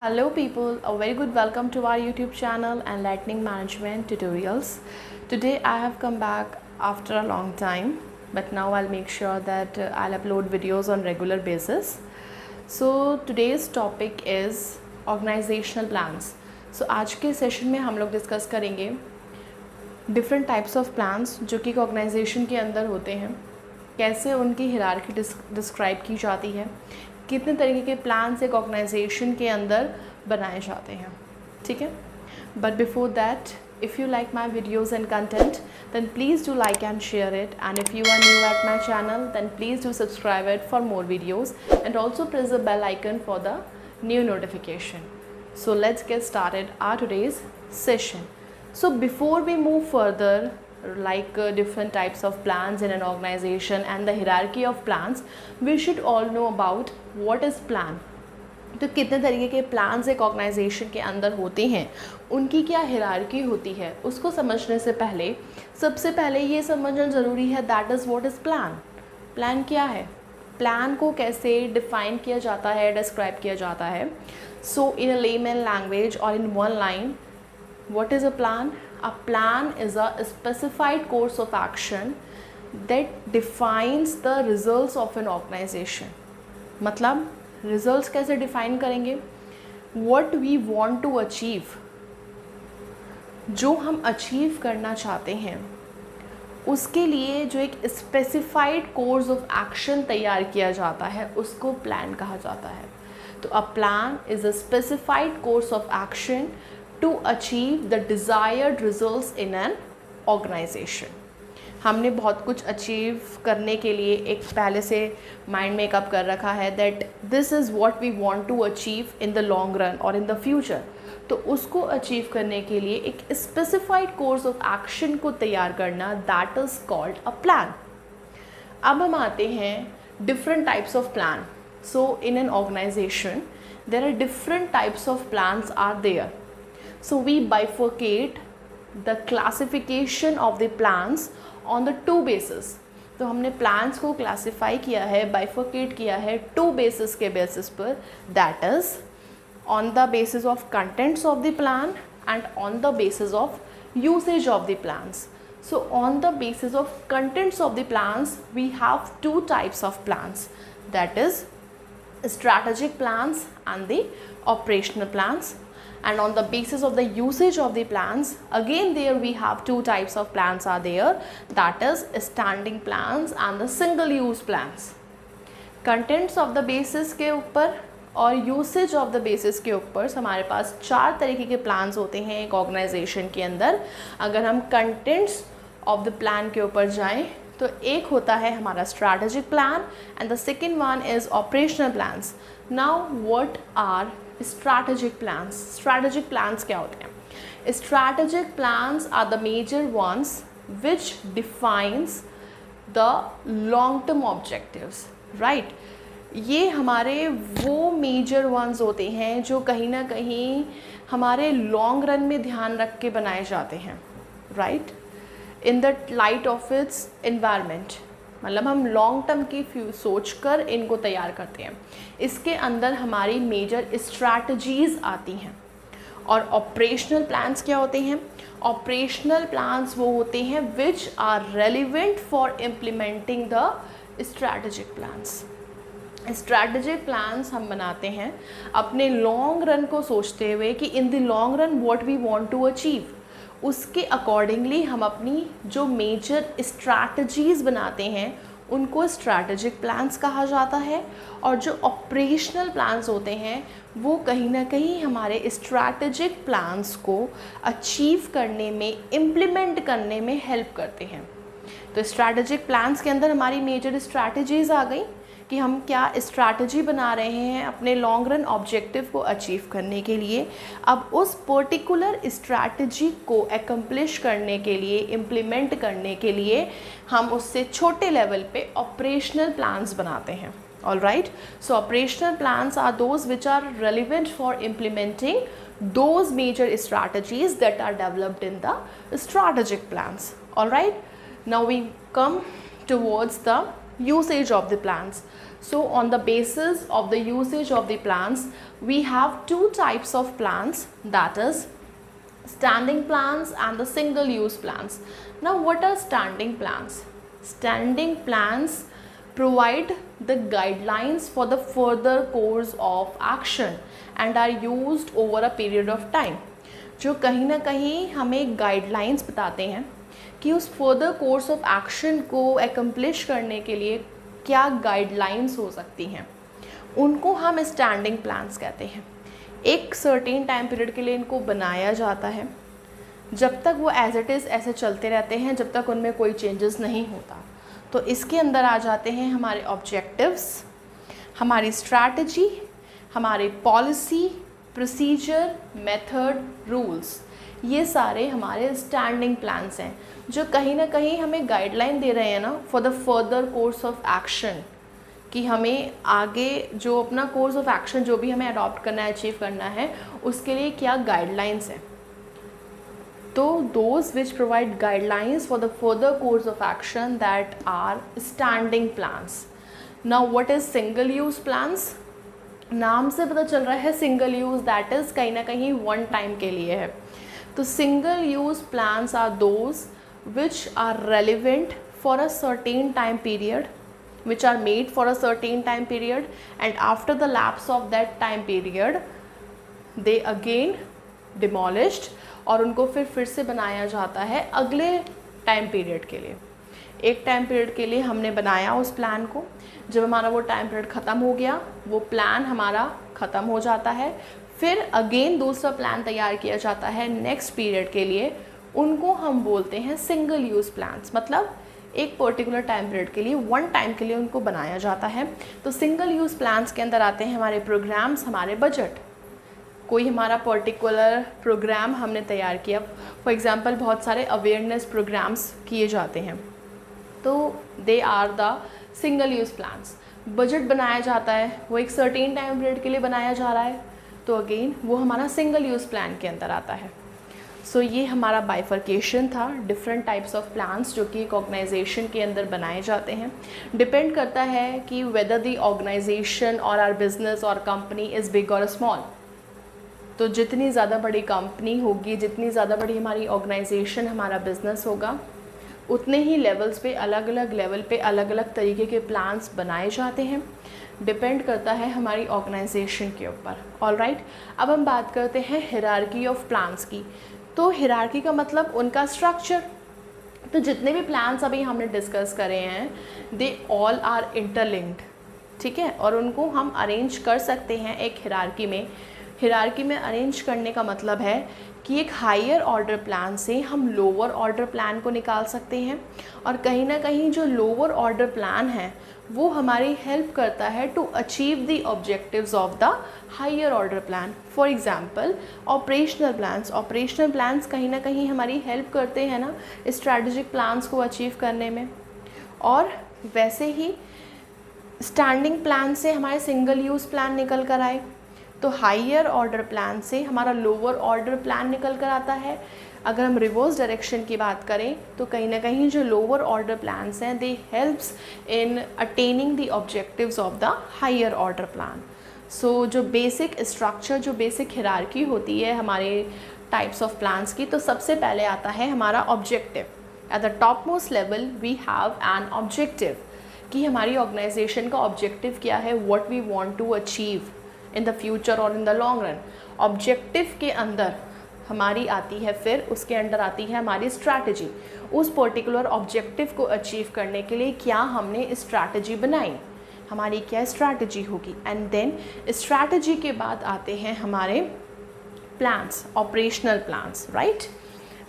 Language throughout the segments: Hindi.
Hello people, a very good welcome to our YouTube channel and Lightning Management Tutorials. Today I have come back after a long time, but now I'll make sure that I'll upload videos on regular basis. So today's topic is organizational plans. So आज के सेशन में हम लोग डिस्कस करेंगे डिफरेंट टाइप्स ऑफ प्लान्स जो कि एक ऑर्गेनाइजेशन के अंदर होते हैं, कैसे उनकी हिरार्की डिस्क्राइब की जाती है, कितने तरीके के प्लान्स एक ऑर्गेनाइजेशन के अंदर बनाए जाते हैं. ठीक है, but before that if you like my videos and content, then please do like and share it, and if you are new at my channel, then please do subscribe it for more videos and also press the bell icon for the new notification. So let's get started our today's session. So before we move further, like different types of plans in an organization and the hierarchy of plans, we should all know about what is plan. तो कितने तरीके के प्लान्स एक ऑर्गेनाइजेशन के अंदर होते हैं, उनकी क्या हिरार्की होती है, उसको समझने से पहले सबसे पहले ये समझना ज़रूरी है that is what is plan. Plan क्या है, प्लान को कैसे डिफ़ाइन किया जाता है, डिस्क्राइब किया जाता है. सो इन अ लेमैन लैंग्वेज और in one line, what is a plan? A plan is a specified course of action that defines the results of an organization. मतलब results कैसे define करेंगे? What we want to achieve, जो हम achieve करना चाहते हैं, उसके लिए जो एक specified course of action तैयार किया जाता है उसको plan कहा जाता है. तो a plan is a specified course of action to achieve the desired results in an organization. हमने बहुत कुछ अचीव करने के लिए एक पहले से माइंड मेकअप कर रखा है that this is what we want to achieve in the long run और इन द फ्यूचर. तो उसको अचीव करने के लिए एक स्पेसिफाइड कोर्स ऑफ एक्शन को तैयार करना, that is called a plan. अब हम आते हैं different types of plan. So in an organization there are different types of plans are there. So we bifurcate the classification of the plans on the two bases. तो हमने plans को classify किया है, bifurcate किया है two bases के basis पर, that is on the basis of contents of the plan and on the basis of usage of the plans. So on the basis of contents of the plans, we have two types of plans, that is strategic plans and the operational plans. And on the basis of the usage of the plans, again there we have two types of plans are there, that is standing plans and the single use plans. Contents of the basis के ऊपर और यूसेज ऑफ द बेसिस के ऊपर हमारे पास चार तरीके के प्लान्स होते हैं एक ऑर्गेनाइजेशन के अंदर. अगर हम कंटेंट्स ऑफ द प्लान के ऊपर जाएं तो एक होता है हमारा strategic plan and the second one is operational plans. Now what are strategic plans? Strategic plans क्या होते हैं? Strategic plans are the major ones which defines the long term objectives, right? ये हमारे वो मेजर ones होते हैं जो कहीं ना कहीं हमारे लॉन्ग रन में ध्यान रख के बनाए जाते हैं, right? In the light of its environment. मतलब हम लॉन्ग टर्म की सोच कर इनको तैयार करते हैं. इसके अंदर हमारी मेजर स्ट्रैटेजीज़ आती हैं. और ऑपरेशनल प्लान्स क्या होते हैं? ऑपरेशनल प्लान्स वो होते हैं which are relevant for implementing the strategic plans. Strategic plans हम बनाते हैं अपने लॉन्ग रन को सोचते हुए कि in the long run what we want to achieve. उसके अकॉर्डिंगली हम अपनी जो मेजर स्ट्रैटेजीज़ बनाते हैं उनको स्ट्रैटेजिक प्लान्स कहा जाता है. और जो ऑपरेशनल प्लान्स होते हैं वो कहीं ना कहीं हमारे स्ट्रैटेजिक प्लान्स को अचीव करने में, इम्प्लीमेंट करने में हेल्प करते हैं. तो स्ट्रैटेजिक प्लान्स के अंदर हमारी मेजर स्ट्रैटेजीज़ आ गई कि हम क्या स्ट्रैटेजी बना रहे हैं अपने लॉन्ग रन ऑब्जेक्टिव को अचीव करने के लिए. अब उस पर्टिकुलर स्ट्रैटेजी को एकम्प्लिश करने के लिए, इम्प्लीमेंट करने के लिए हम उससे छोटे लेवल पे ऑपरेशनल प्लान्स बनाते हैं. All right, so operational plans are those which are relevant for implementing those major strategies that are developed in the strategic plans. All right, now we come towards the usage of the plans. So on the basis of the usage of the plants, we have two types of plants, that is standing plants and the single use plants. Now what are standing plants? Standing plants provide the guidelines for the further course of action and are used over a period of time. जो कहीं ना कहीं हमें गाइडलाइंस बताते हैं कि उस फर्दर कोर्स ऑफ एक्शन को एकम्प्लिश करने के लिए क्या गाइडलाइंस हो सकती हैं, उनको हम स्टैंडिंग प्लान्स कहते हैं. एक सर्टेन टाइम पीरियड के लिए इनको बनाया जाता है, जब तक वो एज इट इज़ ऐसे चलते रहते हैं, जब तक उनमें कोई चेंजेस नहीं होता. तो इसके अंदर आ जाते हैं हमारे ऑब्जेक्टिव्स, हमारी स्ट्रैटेजी, हमारी पॉलिसी, प्रोसीजर, मेथड, रूल्स. ये सारे हमारे स्टैंडिंग प्लान्स हैं जो कहीं ना कहीं हमें गाइडलाइन दे रहे हैं ना for the further course of action, कि हमें आगे जो अपना कोर्स ऑफ एक्शन जो भी हमें अडॉप्ट करना है, अचीव करना है, उसके लिए क्या गाइडलाइंस हैं. तो those which provide guidelines for the further course of action that are standing plans. Now what is single use plans? नाम से पता चल रहा है सिंगल यूज़, दैट इज़ कहीं ना कहीं वन टाइम के लिए है. तो single use plans are those which are relevant for a certain time period, which are made for a certain time period, and after the lapse of that time period they again demolished और उनको फिर से बनाया जाता है अगले टाइम पीरियड के लिए. एक टाइम पीरियड के लिए हमने बनाया उस प्लान को, जब हमारा वो टाइम पीरियड ख़त्म हो गया, वो प्लान हमारा ख़त्म हो जाता है, फिर अगेन दूसरा प्लान तैयार किया जाता है नेक्स्ट पीरियड के लिए. उनको हम बोलते हैं सिंगल यूज़ प्लान्स. मतलब एक पर्टिकुलर टाइम पीरियड के लिए, वन टाइम के लिए उनको बनाया जाता है. तो सिंगल यूज़ प्लान्स के अंदर आते हैं हमारे प्रोग्राम्स, हमारे बजट. कोई हमारा पर्टिकुलर प्रोग्राम हमने तैयार किया, फॉर एग्ज़ाम्पल बहुत सारे अवेयरनेस प्रोग्राम्स किए जाते हैं, तो they are the single use plans. Budget बनाया जाता है, वो एक सर्टेन टाइम पीरियड के लिए बनाया जा रहा है, तो अगेन वो हमारा सिंगल यूज़ प्लान के अंदर आता है. सो ये हमारा बाइफर्केशन था, डिफरेंट टाइप्स ऑफ प्लान्स जो कि एक ऑर्गेनाइजेशन के अंदर बनाए जाते हैं. डिपेंड करता है कि वेदर द ऑर्गेनाइजेशन और आर बिजनेस और कंपनी इज़ बिग और स्मॉल. तो जितनी ज़्यादा बड़ी कंपनी होगी, जितनी ज़्यादा बड़ी हमारी ऑर्गेनाइजेशन, हमारा बिजनेस होगा, उतने ही लेवल्स पे, अलग अलग लेवल पे अलग अलग तरीके के प्लान्स बनाए जाते हैं. डिपेंड करता है हमारी ऑर्गेनाइजेशन के ऊपर. ऑलराइट, अब हम बात करते हैं हिरार्की ऑफ प्लान्स की. तो हिरार्की का मतलब उनका स्ट्रक्चर. तो जितने भी प्लान्स अभी हमने डिस्कस करे हैं, दे ऑल आर इंटरलिंक्ड, ठीक है, और उनको हम अरेंज कर सकते हैं एक हिरार्की में. हिरार्की में अरेंज करने का मतलब है कि एक हायर ऑर्डर प्लान से हम लोअर ऑर्डर प्लान को निकाल सकते हैं, और कहीं ना कहीं जो लोअर ऑर्डर प्लान है वो हमारी हेल्प करता है to achieve the objectives of the higher order plan. For example operational plans. Operational plans कहीं ना कहीं हमारी हेल्प करते हैं ना स्ट्रैटेजिक प्लान्स को अचीव करने में. और वैसे ही स्टैंडिंग प्लान से हमारे सिंगल यूज़ प्लान निकल कर आए, तो हायर ऑर्डर प्लान से हमारा लोअर ऑर्डर प्लान निकल कर आता है. अगर हम रिवर्स डायरेक्शन की बात करें तो कहीं ना कहीं जो लोअर ऑर्डर प्लान्स हैं they helps in attaining the objectives of the higher order plan. So जो बेसिक स्ट्रक्चर, जो बेसिक हिरार्की होती है हमारे टाइप्स ऑफ प्लान्स की, तो सबसे पहले आता है हमारा objective. At the top most level we have an objective, कि हमारी ऑर्गेनाइजेशन का ऑब्जेक्टिव क्या है, what we want to achieve in the future और in the long run. Objective के अंदर हमारी आती है, फिर उसके अंडर आती है हमारी स्ट्रैटेजी. उस पर्टिकुलर ऑब्जेक्टिव को अचीव करने के लिए क्या हमने स्ट्रैटेजी बनाई, हमारी क्या स्ट्रैटेजी होगी. एंड देन स्ट्रैटेजी के बाद आते हैं हमारे प्लान्स, ऑपरेशनल प्लान्स. राइट,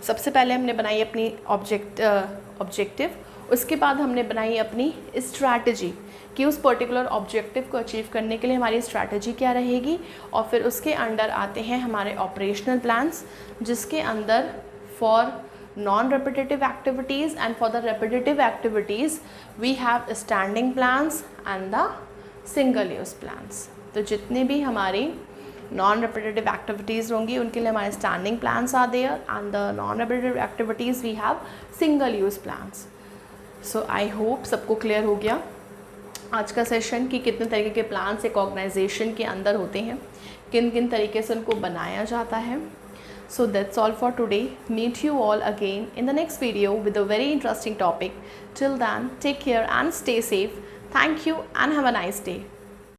सबसे पहले हमने बनाई अपनी ऑब्जेक्टिव, उसके बाद हमने बनाई अपनी स्ट्रैटेजी कि उस पर्टिकुलर ऑब्जेक्टिव को अचीव करने के लिए हमारी स्ट्रैटेजी क्या रहेगी. और फिर उसके अंडर आते हैं हमारे ऑपरेशनल प्लान्स, जिसके अंदर for non repetitive activities and for the repetitive activities we have standing plans and the single use plans. तो जितने भी हमारी नॉन रेपिटेटिव एक्टिविटीज़ होंगी उनके लिए हमारे standing plans are there, and the non repetitive activities we have single use plans. So I hope सबको क्लियर हो गया. आज का सेशन कि कितने तरीके के प्लान्स एक ऑर्गेनाइजेशन के अंदर होते हैं, किन किन तरीके से उनको बनाया जाता है. So that's all for today. Meet you all again in the next video with a very interesting topic. Till then, take care and stay safe. Thank you and have a nice day.